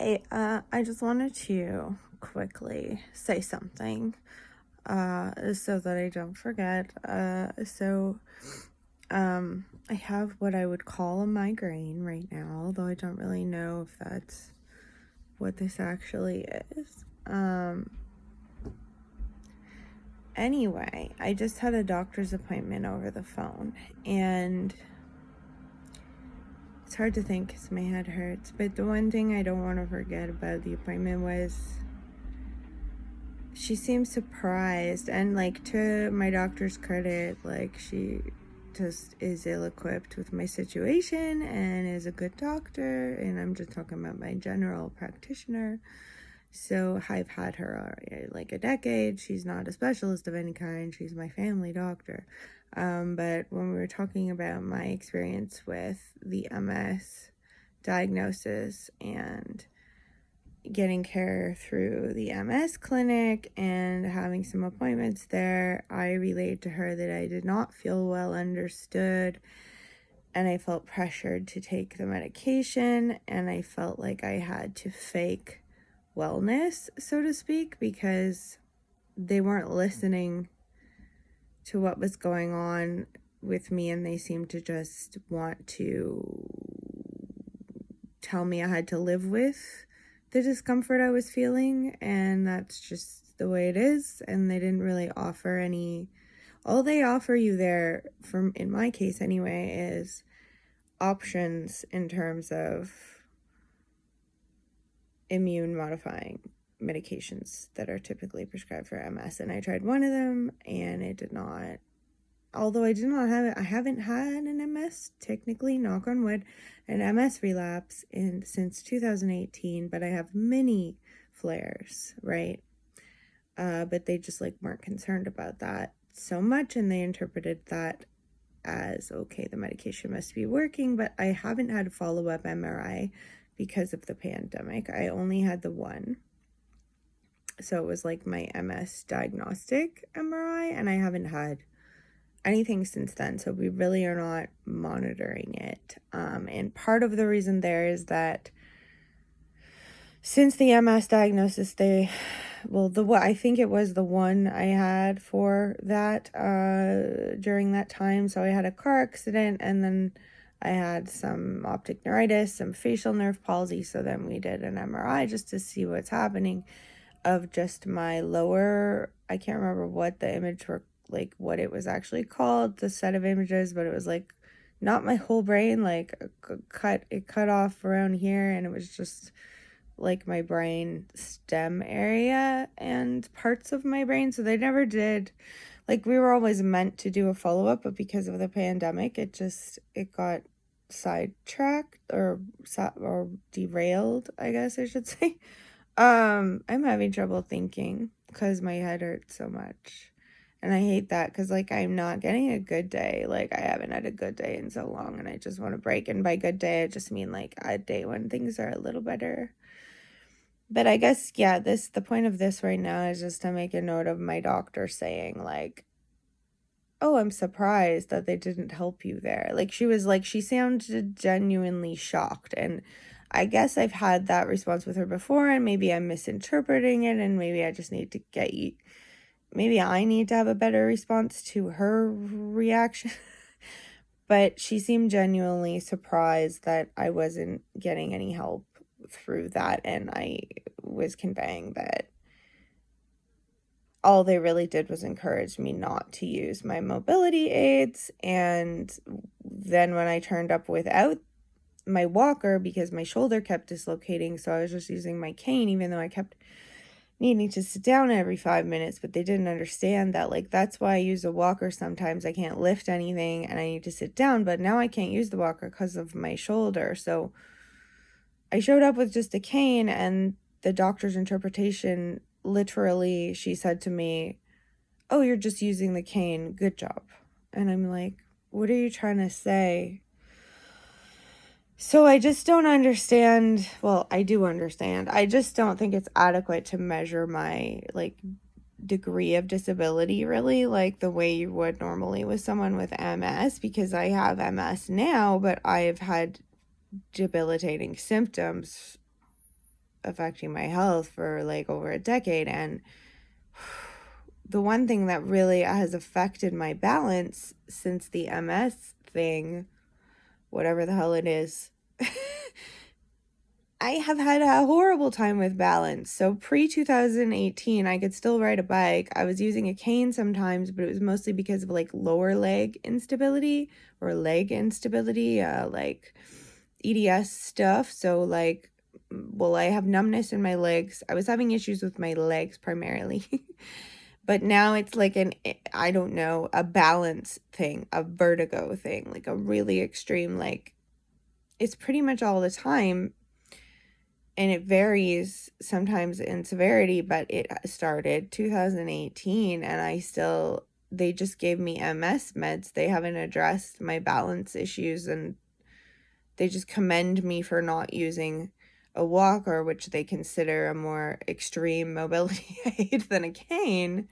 Hey, I just wanted to quickly say something, so that I don't forget. I have what I would call a migraine right now, although I don't really know if that's what this actually is. Anyway, I just had a doctor's appointment over the phone, and it's hard to think because my head hurts, but the one thing I don't want to forget about the appointment was she seemed surprised, and like, to my doctor's credit, like, she just is ill-equipped with my situation and is a good doctor, and I'm just talking about my general practitioner. So I've had her like a decade. She's not a specialist of any kind. She's my family doctor. But when we were talking about my experience with the MS diagnosis and getting care through the MS clinic and having some appointments there, I relayed to her that I did not feel well understood, and I felt pressured to take the medication, and I felt like I had to fake wellness, so to speak, because they weren't listening to what was going on with me, and they seemed to just want to tell me I had to live with the discomfort I was feeling, and that's just the way it is. And they didn't really offer any. All they offer you there, from in my case anyway, is options in terms of immune modifying medications that are typically prescribed for MS. And I tried one of them, and it did not. Although I haven't had an MS, technically, knock on wood, an MS relapse since 2018, but I have many flares, right? But they just weren't concerned about that so much, and they interpreted that as, okay, the medication must be working. But I haven't had a follow-up MRI because of the pandemic. I only had the one. So it was like my MS diagnostic MRI, and I haven't had anything since then, so we really are not monitoring it. And part of the reason there is that since the MS diagnosis, I think it was the one I had for that during that time. So I had a car accident, and then I had some optic neuritis, some facial nerve palsy. So then we did an MRI just to see what's happening of just my lower, I can't remember what the image were, like what it was actually called, the set of images, but it was like not my whole brain, like it cut off around here, and it was just like my brain stem area and parts of my brain. So they never did, like, we were always meant to do a follow-up, but because of the pandemic, it got sidetracked or derailed, I guess I should say. I'm having trouble thinking because my head hurts so much. And I hate that because, like, I'm not getting a good day. Like, I haven't had a good day in so long, and I just want a break. And by good day, I just mean, like, a day when things are a little better. But I guess, yeah, the point of this right now is just to make a note of my doctor saying, like, oh, I'm surprised that they didn't help you there. Like, she sounded genuinely shocked. And I guess I've had that response with her before, and maybe I'm misinterpreting it, and maybe I just need to maybe I need to have a better response to her reaction. But she seemed genuinely surprised that I wasn't getting any help through that, and I was conveying that all they really did was encourage me not to use my mobility aids. And then when I turned up without my walker, because my shoulder kept dislocating, so I was just using my cane, even though I kept needing to sit down every 5 minutes. But they didn't understand that, like, that's why I use a walker sometimes. I can't lift anything and I need to sit down, but now I can't use the walker because of my shoulder. So I showed up with just a cane, and the doctor's interpretation, literally, she said to me, oh, you're just using the cane, good job. And I'm like, what are you trying to say? So I just don't understand. Well, I do understand. I just don't think it's adequate to measure my, like, degree of disability, really, like the way you would normally with someone with MS, because I have MS now, but I've had debilitating symptoms affecting my health for like over a decade. And the one thing that really has affected my balance since the MS thing, whatever the hell it is, I have had a horrible time with balance. So pre 2018, I could still ride a bike. I was using a cane sometimes, but it was mostly because of like lower leg instability or leg instability, like EDS stuff. So like, well, I have numbness in my legs. I was having issues with my legs primarily. But now it's like I don't know, a balance thing, a vertigo thing, like a really extreme, like it's pretty much all the time. And it varies sometimes in severity, but it started 2018 and they just gave me MS meds. They haven't addressed my balance issues, and they just commend me for not using a walker, which they consider a more extreme mobility aid than a cane.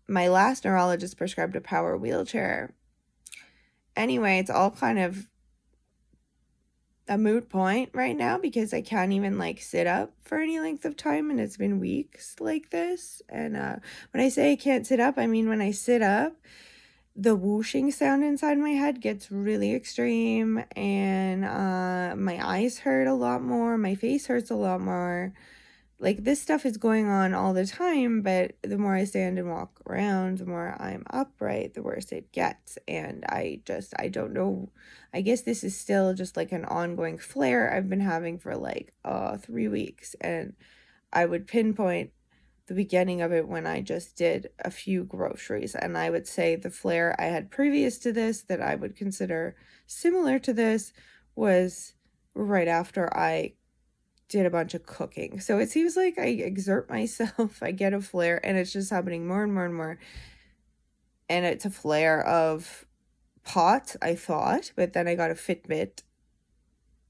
My last neurologist prescribed a power wheelchair. Anyway, it's all kind of a moot point right now because I can't even like sit up for any length of time, and it's been weeks like this. And when I say I can't sit up, I mean when I sit up, the whooshing sound inside my head gets really extreme, and my eyes hurt a lot more, my face hurts a lot more. Like, this stuff is going on all the time, but the more I stand and walk around, the more I'm upright, the worse it gets. And I don't know. I guess this is still just like an ongoing flare I've been having for like 3 weeks. And I would pinpoint the beginning of it when I just did a few groceries. And I would say the flare I had previous to this that I would consider similar to this was right after I did a bunch of cooking. So it seems like I exert myself, I get a flare, and it's just happening more and more and more. And it's a flare of POTS, I thought, but then I got a Fitbit,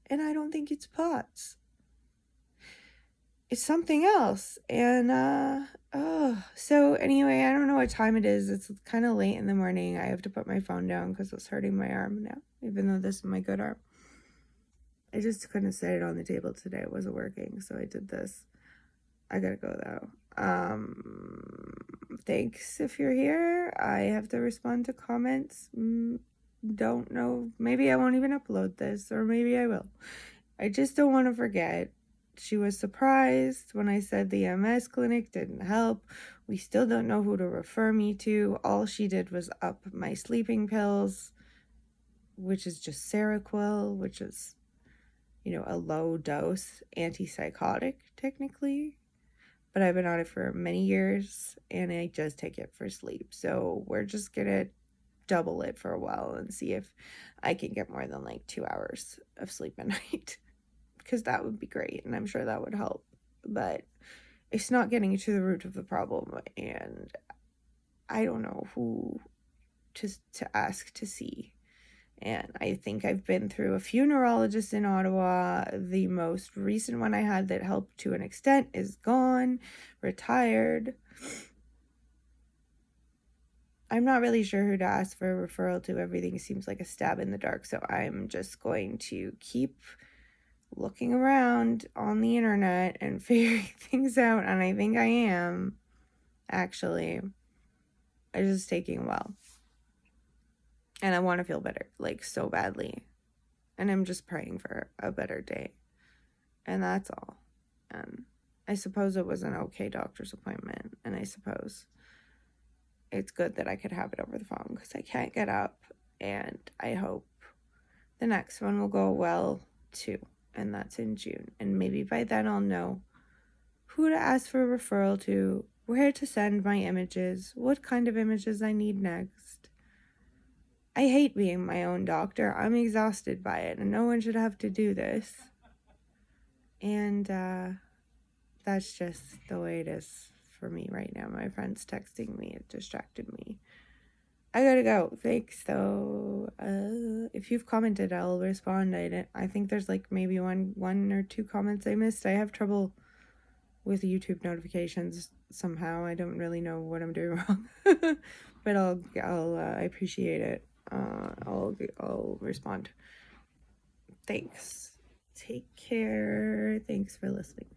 and I don't think it's POTS. It's something else. And so anyway, I don't know what time it is. It's kind of late in the morning. I have to put my phone down because it's hurting my arm now, even though this is my good arm. I just couldn't set it on the table today. It wasn't working, so I did this. I gotta go though. Thanks if you're here. I have to respond to comments. Don't know. Maybe I won't even upload this, or maybe I will. I just don't want to forget. She was surprised when I said the MS clinic didn't help. We still don't know who to refer me to. All she did was up my sleeping pills, which is just Seroquel, which is, a low dose antipsychotic technically, but I've been on it for many years and I just take it for sleep. So we're just gonna double it for a while and see if I can get more than like 2 hours of sleep a night, because that would be great and I'm sure that would help. But it's not getting to the root of the problem, and I don't know who to ask to see. And I think I've been through a few neurologists in Ottawa. The most recent one I had that helped to an extent is gone, retired. I'm not really sure who to ask for a referral to. Everything seems like a stab in the dark. So I'm just going to keep looking around on the internet and figuring things out. And I think I am, actually. It's just taking a while. And I want to feel better, like, so badly. And I'm just praying for a better day. And that's all. And I suppose it was an okay doctor's appointment. And I suppose it's good that I could have it over the phone because I can't get up. And I hope the next one will go well, too. And that's in June. And maybe by then I'll know who to ask for a referral to, where to send my images, what kind of images I need next. I hate being my own doctor. I'm exhausted by it, and no one should have to do this. And that's just the way it is for me right now. My friend's texting me. It distracted me. I gotta go. Thanks, though. If you've commented, I'll respond. I think there's like maybe one or two comments I missed. I have trouble with YouTube notifications somehow. I don't really know what I'm doing wrong. But I appreciate it. I'll respond. Thanks. Take care. Thanks for listening.